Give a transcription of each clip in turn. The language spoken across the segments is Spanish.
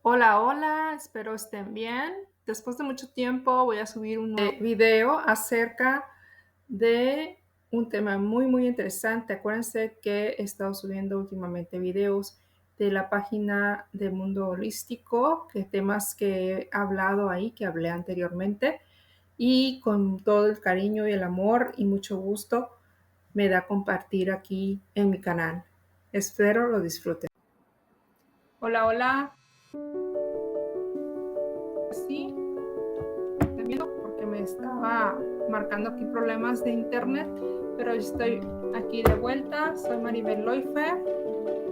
Hola, hola, espero estén bien. Después de mucho tiempo voy a subir un nuevo video acerca de un tema muy interesante. Acuérdense que he estado subiendo últimamente videos de la página de Mundo Holístico, que temas que he hablado ahí, que hablé anteriormente, y con todo el cariño y el amor y mucho gusto me da compartir aquí en mi canal. Espero lo disfruten. Hola, hola. Sí, porque me estaba marcando aquí problemas de internet, pero estoy aquí de vuelta. Soy Maribel Loifer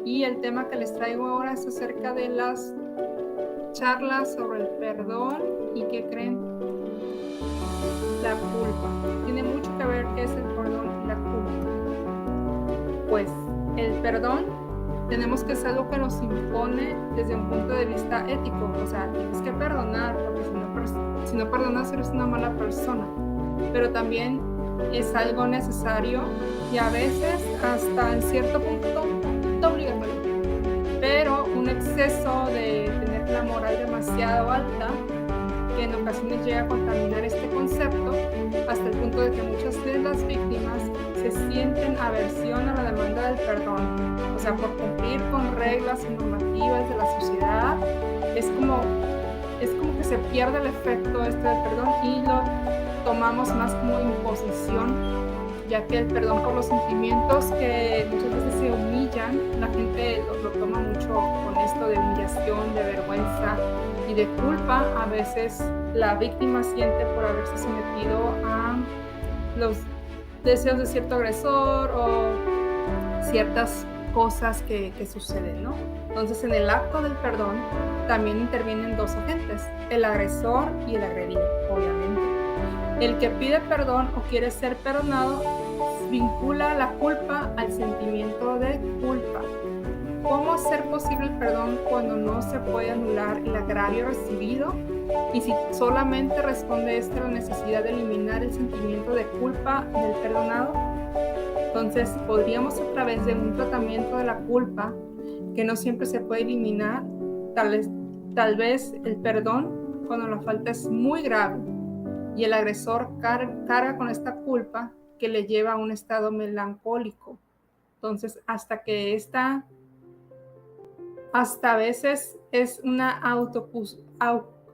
y el tema que les traigo ahora es acerca de las charlas sobre el perdón y que creen la culpa. Tiene mucho que ver qué es el perdón y la culpa. Pues el perdón tenemos que es algo que nos impone desde un punto de vista ético, o sea, tienes que perdonar, porque si no perdonas eres una mala persona, pero también es algo necesario y a veces hasta en cierto punto obligatorio, pero un exceso de tener la moral demasiado alta que en ocasiones llega a contaminar este concepto hasta el punto de que muchas de las víctimas se sienten aversión a la demanda del perdón. O sea, por cumplir con reglas y normativas de la sociedad, es como que se pierde el efecto del perdón y lo tomamos más como imposición, ya que el perdón por los sentimientos que muchas veces se humillan, la gente lo toma mucho con esto de humillación, de vergüenza y de culpa. A veces la víctima siente por haberse sometido a los deseos de cierto agresor o ciertas cosas que suceden, ¿no? Entonces, en el acto del perdón también intervienen dos agentes, el agresor y el agredido, obviamente. El que pide perdón o quiere ser perdonado vincula la culpa al sentimiento de culpa. ¿Cómo hacer posible el perdón cuando no se puede anular el agravio recibido? Y si solamente responde a la necesidad de eliminar el sentimiento de culpa del perdonado. Entonces, podríamos a través de un tratamiento de la culpa que no siempre se puede eliminar, tal vez el perdón cuando la falta es muy grave y el agresor carga con esta culpa que le lleva a un estado melancólico. Entonces, hasta a veces es una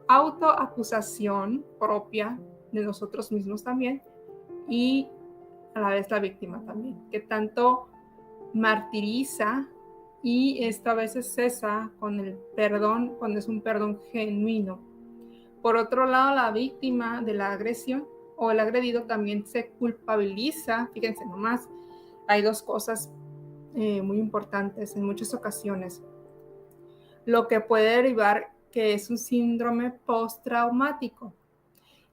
autoacusación propia de nosotros mismos también y a la vez la víctima también, que tanto martiriza, y esto a veces cesa con el perdón cuando es un perdón genuino. Por otro lado, la víctima de la agresión o el agredido también se culpabiliza. Fíjense nomás, hay dos cosas muy importantes en muchas ocasiones, lo que puede derivar que es un síndrome postraumático,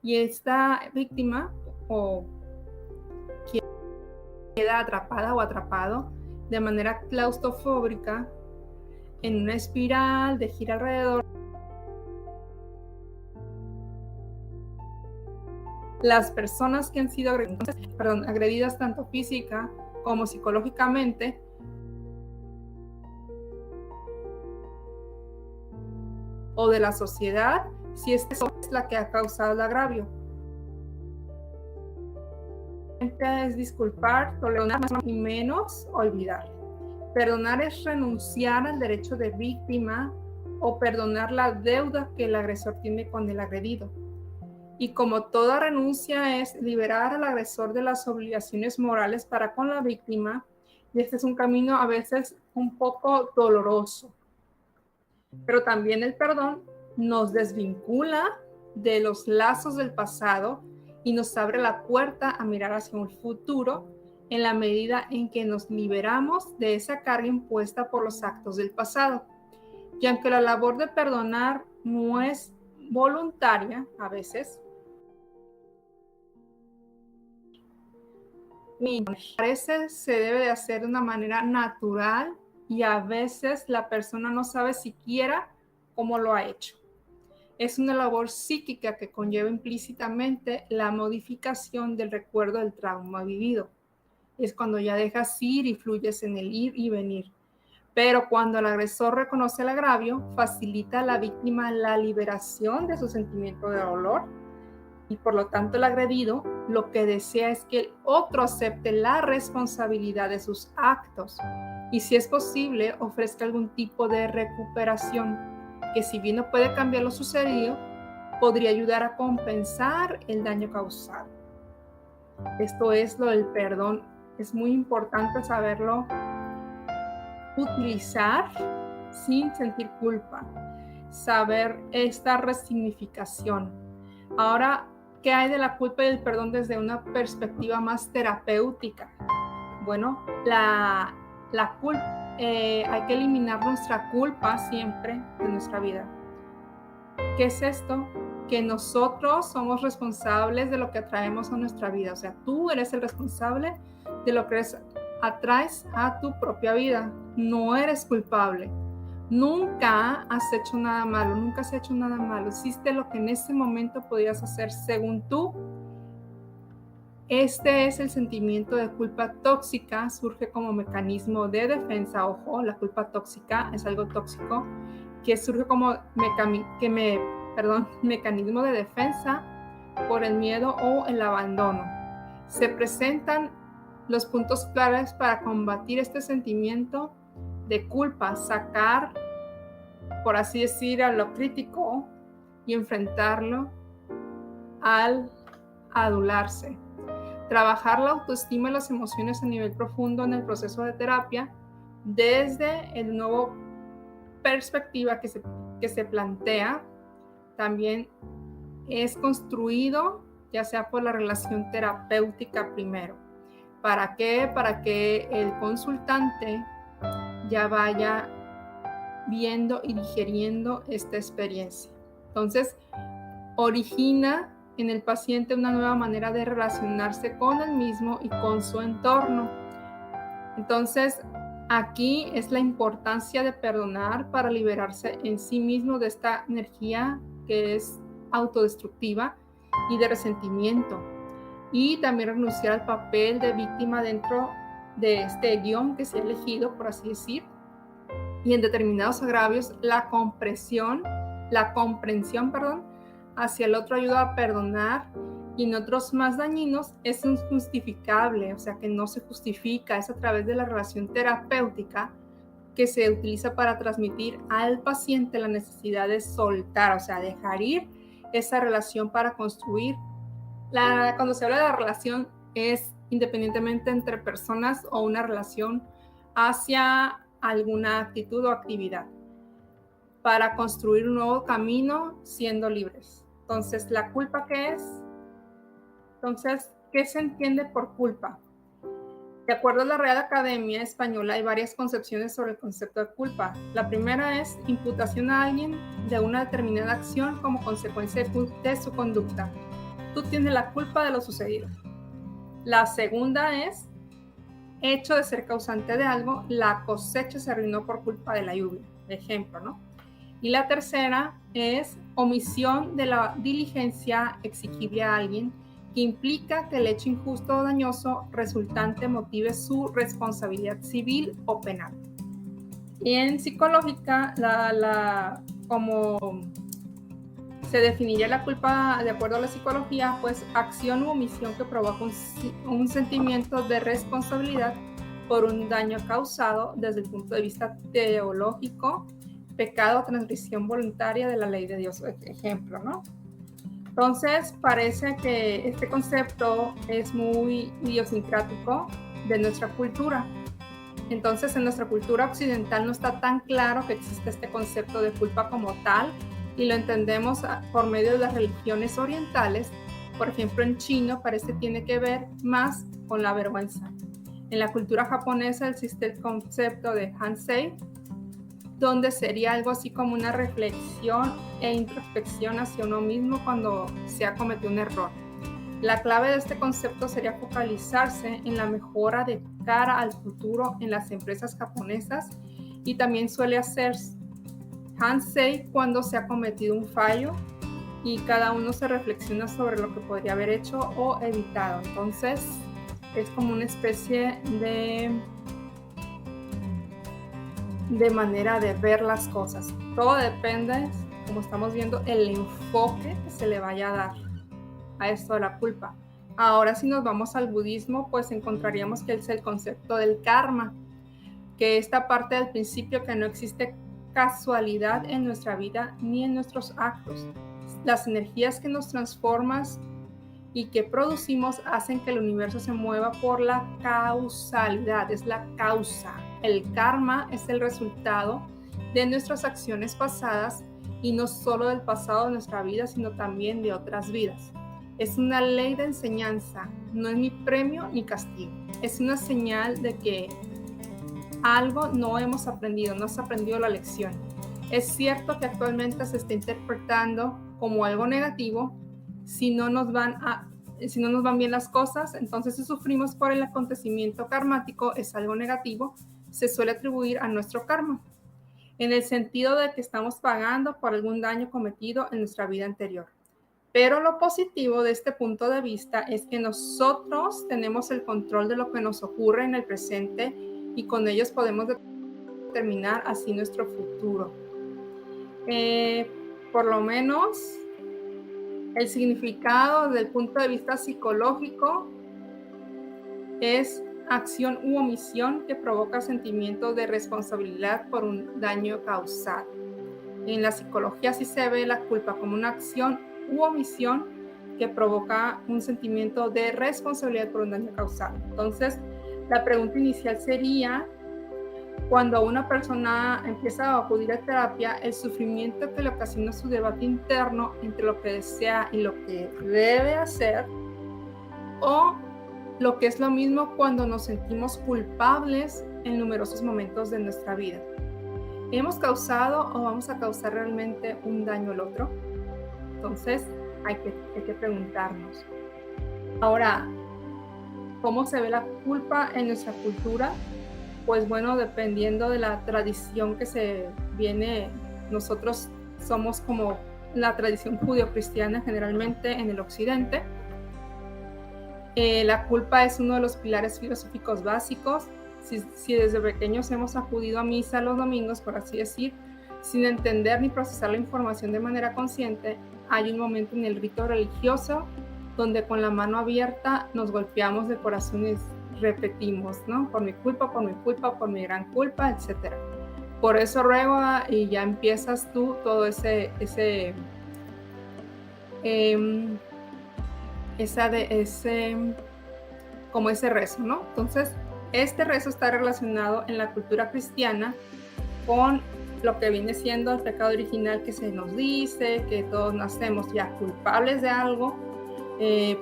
y esta víctima o queda atrapada o atrapado de manera claustrofóbica en una espiral de gira alrededor. Las personas que han sido agredidas tanto física como psicológicamente o de la sociedad, si esta es la que ha causado el agravio. Es disculpar, tolerar más y menos olvidar. Perdonar es renunciar al derecho de víctima o perdonar la deuda que el agresor tiene con el agredido. Y como toda renuncia es liberar al agresor de las obligaciones morales para con la víctima, y este es un camino a veces un poco doloroso. Pero también el perdón nos desvincula de los lazos del pasado y nos abre la puerta a mirar hacia un futuro en la medida en que nos liberamos de esa carga impuesta por los actos del pasado. Y aunque la labor de perdonar no es voluntaria a veces, parece se debe de hacer de una manera natural, y a veces la persona no sabe siquiera cómo lo ha hecho. Es una labor psíquica que conlleva implícitamente la modificación del recuerdo del trauma vivido. Es cuando ya dejas ir y fluyes en el ir y venir. Pero cuando el agresor reconoce el agravio, facilita a la víctima la liberación de su sentimiento de dolor y por lo tanto el agredido lo que desea es que el otro acepte la responsabilidad de sus actos y si es posible ofrezca algún tipo de recuperación que si bien no puede cambiar lo sucedido, podría ayudar a compensar el daño causado. Esto es lo del perdón. Es muy importante saberlo utilizar sin sentir culpa, saber esta resignificación. Ahora, ¿qué hay de la culpa y del perdón desde una perspectiva más terapéutica? Bueno, la culpa, hay que eliminar nuestra culpa siempre de nuestra vida. ¿Qué es esto? Que nosotros somos responsables de lo que atraemos a nuestra vida. O sea, tú eres el responsable de lo que atraes a tu propia vida. No eres culpable. Nunca has hecho nada malo, nunca has hecho nada malo. Hiciste lo que en ese momento podías hacer según tú. Este es el sentimiento de culpa tóxica, surge como mecanismo de defensa. Ojo, la culpa tóxica es algo tóxico que surge como mecanismo de defensa por el miedo o el abandono. Se presentan los puntos claves para combatir este sentimiento de culpa, sacar, por así decir, a lo crítico y enfrentarlo al adularse. Trabajar la autoestima y las emociones a nivel profundo en el proceso de terapia desde el nuevo perspectiva que se plantea también es construido ya sea por la relación terapéutica primero. ¿Para qué? Para que el consultante ya vaya viendo y digiriendo esta experiencia. Entonces, origina en el paciente una nueva manera de relacionarse con él mismo y con su entorno. Entonces, aquí es la importancia de perdonar para liberarse en sí mismo de esta energía que es autodestructiva y de resentimiento. Y también renunciar al papel de víctima dentro de este guión que se ha elegido, por así decir. Y en determinados agravios, la comprensión, hacia el otro ayuda a perdonar, y en otros más dañinos es injustificable, o sea que no se justifica, es a través de la relación terapéutica que se utiliza para transmitir al paciente la necesidad de soltar, o sea, dejar ir esa relación para construir. Cuando se habla de la relación es independientemente entre personas o una relación hacia alguna actitud o actividad para construir un nuevo camino siendo libres. Entonces, ¿la culpa qué es? Entonces, ¿qué se entiende por culpa? De acuerdo a la Real Academia Española, hay varias concepciones sobre el concepto de culpa. La primera es imputación a alguien de una determinada acción como consecuencia de su conducta. Tú tienes la culpa de lo sucedido. La segunda es hecho de ser causante de algo, la cosecha se arruinó por culpa de la lluvia, ejemplo, ¿no? Y la tercera es omisión de la diligencia exigible a alguien, que implica que el hecho injusto o dañoso resultante motive su responsabilidad civil o penal. Y en psicológica, como se definiría la culpa de acuerdo a la psicología, pues acción u omisión que provoca un sentimiento de responsabilidad por un daño causado desde el punto de vista teológico, pecado o transgresión voluntaria de la ley de Dios, ejemplo, ¿no? Entonces, parece que este concepto es muy idiosincrático de nuestra cultura. Entonces, en nuestra cultura occidental no está tan claro que existe este concepto de culpa como tal, y lo entendemos por medio de las religiones orientales. Por ejemplo, en chino parece que tiene que ver más con la vergüenza. En la cultura japonesa existe el concepto de hansei, donde sería algo así como una reflexión e introspección hacia uno mismo cuando se ha cometido un error. La clave de este concepto sería focalizarse en la mejora de cara al futuro en las empresas japonesas, y también suele hacer hansei cuando se ha cometido un fallo y cada uno se reflexiona sobre lo que podría haber hecho o evitado. Entonces es como una especie de manera de ver las cosas. Todo depende, como estamos viendo, el enfoque que se le vaya a dar a esto de la culpa. Ahora, si nos vamos al budismo, pues encontraríamos que es el concepto del karma, que esta parte del principio que no existe casualidad en nuestra vida ni en nuestros actos. Las energías que nos transforman y que producimos hacen que el universo se mueva por la causalidad, es la causa. El karma es el resultado de nuestras acciones pasadas y no solo del pasado de nuestra vida, sino también de otras vidas. Es una ley de enseñanza, no es ni premio ni castigo. Es una señal de que algo no hemos aprendido, no se ha aprendido la lección. Es cierto que actualmente se está interpretando como algo negativo. Si no nos van bien las cosas, entonces si sufrimos por el acontecimiento karmático es algo negativo, se suele atribuir a nuestro karma, en el sentido de que estamos pagando por algún daño cometido en nuestra vida anterior. Pero lo positivo de este punto de vista es que nosotros tenemos el control de lo que nos ocurre en el presente y con ellos podemos determinar así nuestro futuro. Por lo menos el significado desde el punto de vista psicológico es acción u omisión que provoca sentimientos de responsabilidad por un daño causado. En la psicología sí se ve la culpa como una acción u omisión que provoca un sentimiento de responsabilidad por un daño causado. Entonces, la pregunta inicial sería: cuando una persona empieza a acudir a terapia, el sufrimiento que le ocasiona su debate interno entre lo que desea y lo que debe hacer, o lo que es lo mismo cuando nos sentimos culpables en numerosos momentos de nuestra vida. ¿Hemos causado o vamos a causar realmente un daño al otro? Entonces, hay que preguntarnos. Ahora, ¿cómo se ve la culpa en nuestra cultura? Pues bueno, dependiendo de la tradición que se viene, nosotros somos como la tradición judio-cristiana generalmente en el occidente. La culpa es uno de los pilares filosóficos básicos. Si desde pequeños hemos acudido a misa los domingos, por así decir, sin entender ni procesar la información de manera consciente, hay un momento en el rito religioso donde con la mano abierta nos golpeamos de corazón y repetimos, ¿no? Por mi culpa, por mi gran culpa, etc. Por eso ruego, y ya empiezas tú todo ese rezo, ¿no? Entonces, este rezo está relacionado en la cultura cristiana con lo que viene siendo el pecado original, que se nos dice que todos nacemos ya culpables de algo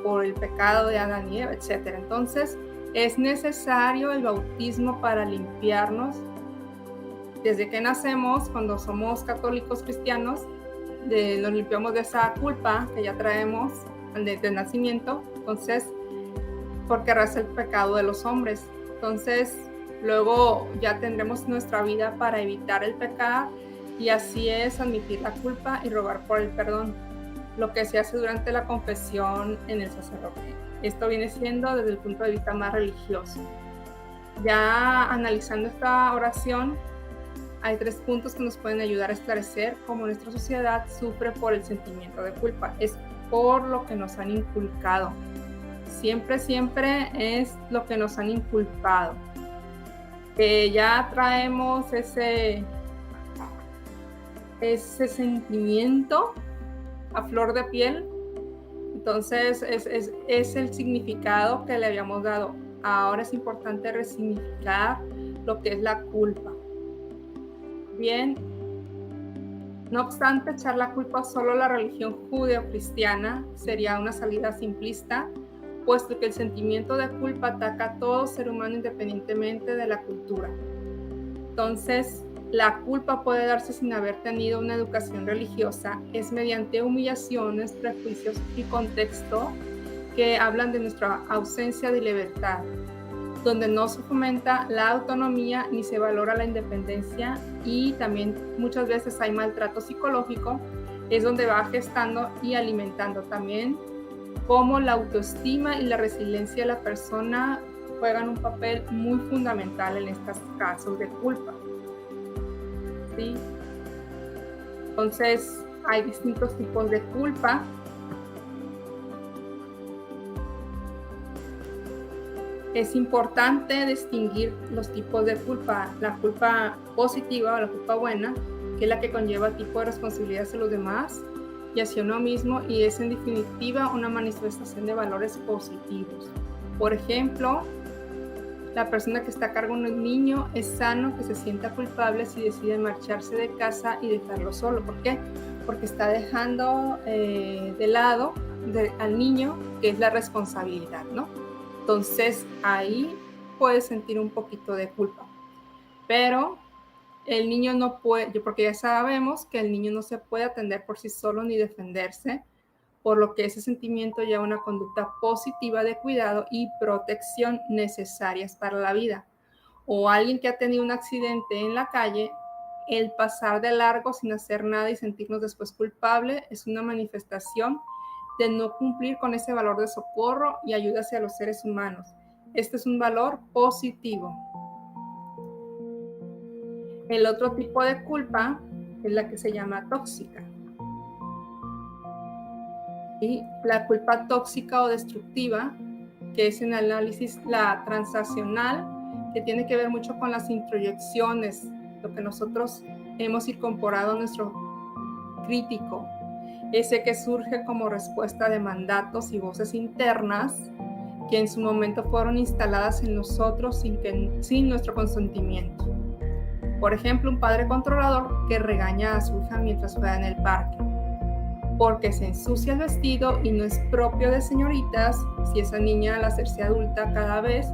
por el pecado de Adán y Eva, etc. Entonces, es necesario el bautismo para limpiarnos. Desde que nacemos, cuando somos católicos cristianos, nos limpiamos de esa culpa que ya traemos desde nacimiento, entonces, porque reza el pecado de los hombres. Entonces, luego ya tendremos nuestra vida para evitar el pecado, y así es admitir la culpa y rogar por el perdón, lo que se hace durante la confesión en el sacerdote. Esto viene siendo desde el punto de vista más religioso. Ya analizando esta oración, hay 3 puntos que nos pueden ayudar a esclarecer cómo nuestra sociedad sufre por el sentimiento de culpa. Es por lo que nos han inculcado. Siempre es lo que nos han inculpado. Que ya traemos ese sentimiento a flor de piel. Entonces es el significado que le habíamos dado. Ahora es importante resignificar lo que es la culpa. Bien, no obstante, echar la culpa solo a la religión judeo-cristiana sería una salida simplista, puesto que el sentimiento de culpa ataca a todo ser humano independientemente de la cultura. Entonces, la culpa puede darse sin haber tenido una educación religiosa, es mediante humillaciones, prejuicios y contexto que hablan de nuestra ausencia de libertad, donde no se fomenta la autonomía ni se valora la independencia, y también muchas veces hay maltrato psicológico, es donde va gestando y alimentando también cómo la autoestima y la resiliencia de la persona juegan un papel muy fundamental en estos casos de culpa. ¿sí? Entonces, hay distintos tipos de culpa. Es importante distinguir los tipos de culpa, la culpa positiva o la culpa buena, que es la que conlleva tipo de responsabilidad hacia los demás y hacia uno mismo, y es en definitiva una manifestación de valores positivos. Por ejemplo, la persona que está a cargo de un niño es sano que se sienta culpable si decide marcharse de casa y dejarlo solo. ¿Por qué? Porque está dejando de lado al niño, que es la responsabilidad, ¿no? Entonces ahí puede sentir un poquito de culpa. Pero el niño no puede, porque ya sabemos que el niño no se puede atender por sí solo ni defenderse, por lo que ese sentimiento lleva una conducta positiva de cuidado y protección necesarias para la vida. O alguien que ha tenido un accidente en la calle, el pasar de largo sin hacer nada y sentirnos después culpable es una manifestación de no cumplir con ese valor de socorro y ayuda hacia los seres humanos. Este es un valor positivo. El otro tipo de culpa es la que se llama tóxica. Y la culpa tóxica o destructiva, que es en análisis la transaccional, que tiene que ver mucho con las introyecciones, lo que nosotros hemos incorporado a nuestro crítico, ese que surge como respuesta de mandatos y voces internas que en su momento fueron instaladas en nosotros sin nuestro consentimiento. Por ejemplo, un padre controlador que regaña a su hija mientras juega en el parque, porque se ensucia el vestido y no es propio de señoritas. Si esa niña al hacerse adulta cada vez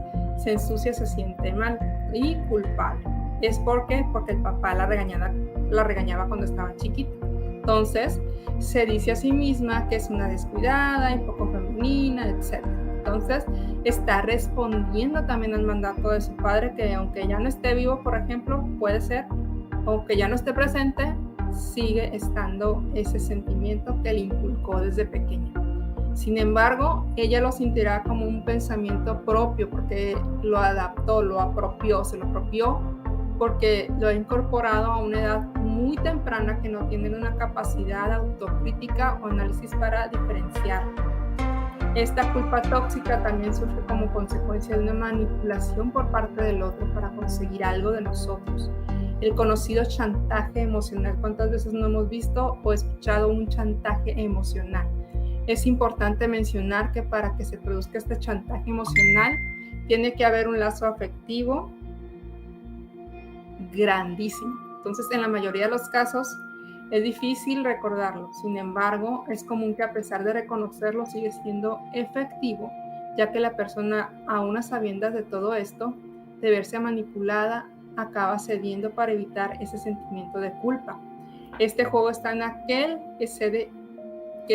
se ensucia, se siente mal y culpable. Es porque el papá la regañaba cuando estaba chiquita. Entonces se dice a sí misma que es una descuidada y poco femenina, etc. Entonces está respondiendo también al mandato de su padre, que aunque ya no esté vivo, por ejemplo, puede ser, aunque ya no esté presente, sigue estando ese sentimiento que le inculcó desde pequeña. Sin embargo, ella lo sentirá como un pensamiento propio porque lo adaptó, lo apropió, se lo apropió porque lo ha incorporado a una edad muy temprana que no tienen una capacidad autocrítica o análisis para diferenciar. Esta culpa tóxica también surge como consecuencia de una manipulación por parte del otro para conseguir algo de nosotros. El conocido chantaje emocional. ¿Cuántas veces no hemos visto o escuchado un chantaje emocional? Es importante mencionar que para que se produzca este chantaje emocional tiene que haber un lazo afectivo grandísimo. Entonces, en la mayoría de los casos es difícil recordarlo. Sin embargo, es común que a pesar de reconocerlo sigue siendo efectivo, ya que la persona, aún a sabiendas de todo esto, de verse manipulada, acaba cediendo para evitar ese sentimiento de culpa. Este juego está en aquel que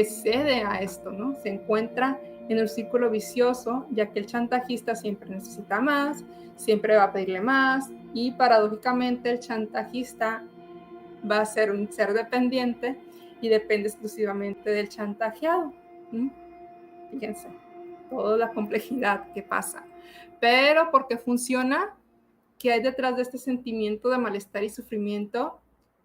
cede a esto, ¿no? Se encuentra en un círculo vicioso, ya que el chantajista siempre necesita más, siempre va a pedirle más, y paradójicamente el chantajista va a ser un ser dependiente y depende exclusivamente del chantajeado. Fíjense, toda la complejidad que pasa. Pero ¿por qué funciona? ¿Qué hay detrás de este sentimiento de malestar y sufrimiento?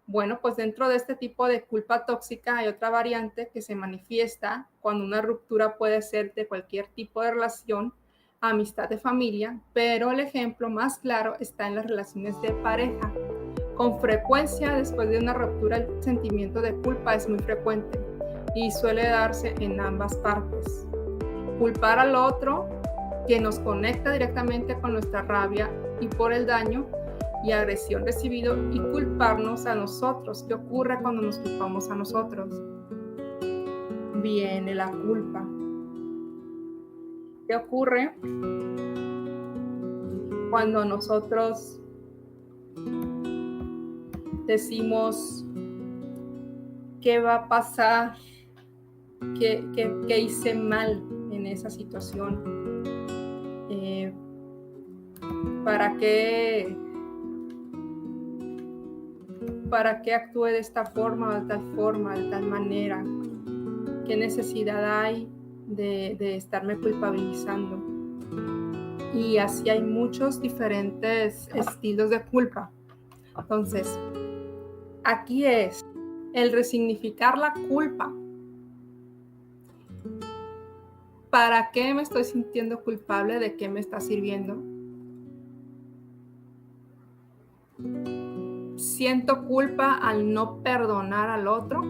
Bueno, pues dentro de este tipo de culpa tóxica hay otra variante que se manifiesta cuando una ruptura puede ser de cualquier tipo de relación, amistad, de familia, pero el ejemplo más claro está en las relaciones de pareja. Con frecuencia, después de una ruptura, el sentimiento de culpa es muy frecuente y suele darse en ambas partes. Culpar al otro, que nos conecta directamente con nuestra rabia y por el daño y agresión recibido, y culparnos a nosotros. ¿Qué ocurre cuando nos culpamos a nosotros? Viene la culpa. ¿Qué ocurre cuando nosotros decimos qué va a pasar, qué hice mal en esa situación? ¿Para qué actúe de esta forma, de tal manera? ¿Qué necesidad hay de estarme culpabilizando? Y así hay muchos diferentes estilos de culpa. Entonces, aquí es el resignificar la culpa. ¿Para qué me estoy sintiendo culpable? ¿De qué me está sirviendo? ¿Siento culpa al no perdonar al otro?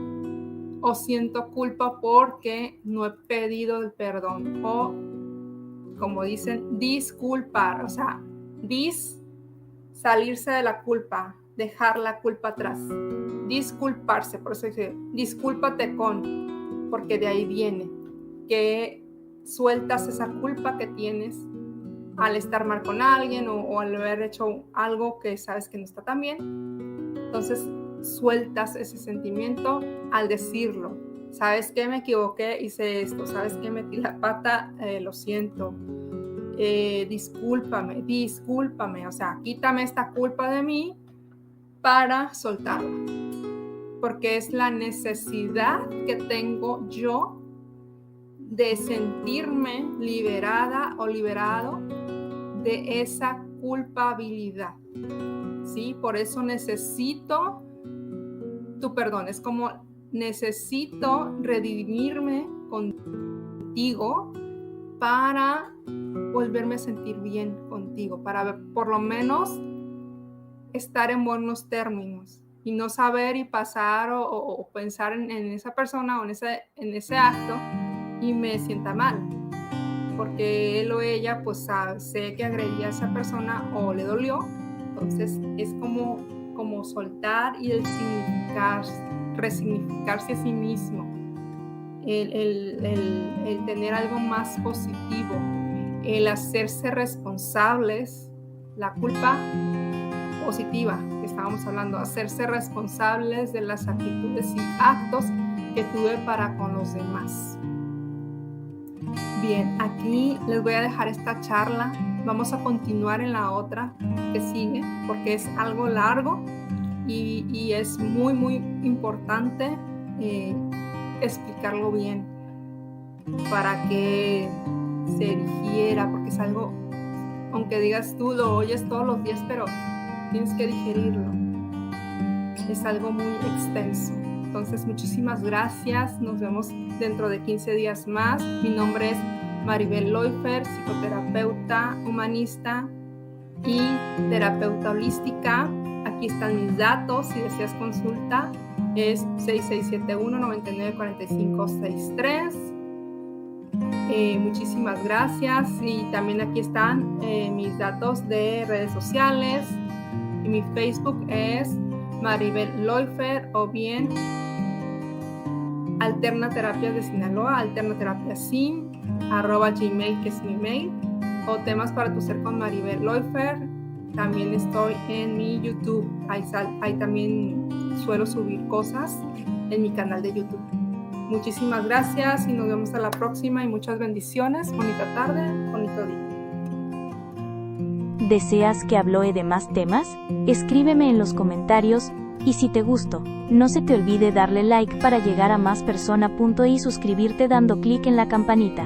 ¿O siento culpa porque no he pedido el perdón? O, como dicen, disculpar. O sea, salirse de la culpa, dejar la culpa atrás. Disculparse, por eso dice, discúlpate porque de ahí viene, que sueltas esa culpa que tienes al estar mal con alguien o al haber hecho algo que sabes que no está tan bien. Entonces sueltas ese sentimiento al decirlo. ¿Sabes qué? Me equivoqué, hice esto. ¿Sabes qué? Metí la pata, lo siento. Discúlpame. O sea, quítame esta culpa de mí para soltarla. Porque es la necesidad que tengo yo de sentirme liberada o liberado de esa culpabilidad, ¿sí? Por eso necesito tu perdón. Es como necesito redimirme contigo para volverme a sentir bien contigo, para por lo menos estar en buenos términos y no saber y pasar o pensar en esa persona o en ese acto y me sienta mal, porque él o ella pues sé que agredía a esa persona o le dolió. Entonces es como soltar y resignificarse a sí mismo, el tener algo más positivo, el hacerse responsables, la culpa positiva que estábamos hablando, hacerse responsables de las actitudes y actos que tuve para con los demás. Bien, aquí les voy a dejar esta charla. Vamos a continuar en la otra que sigue porque es algo largo y es muy, muy importante explicarlo bien para que se digiera, porque es algo, aunque digas tú lo oyes todos los días, pero tienes que digerirlo. Es algo muy extenso. Entonces, muchísimas gracias. Nos vemos dentro de 15 días más. Mi nombre es Maribel Loifer, psicoterapeuta humanista y terapeuta holística. Aquí están mis datos. Si deseas consulta, es 6671-994563. Muchísimas gracias. Y también aquí están mis datos de redes sociales. Y mi Facebook es Maribel Loifer o bien Alterna Terapias de Sinaloa, alternaterapiasin, @gmail, que es mi mail, o temas para tu ser con Maribel Loifer. También estoy en mi YouTube, ahí también suelo subir cosas en mi canal de YouTube. Muchísimas gracias y nos vemos a la próxima y muchas bendiciones. Bonita tarde, bonito día. ¿Deseas que hable de más temas? Escríbeme en los comentarios, y si te gustó, no se te olvide darle like para llegar a más personas y suscribirte dando clic en la campanita.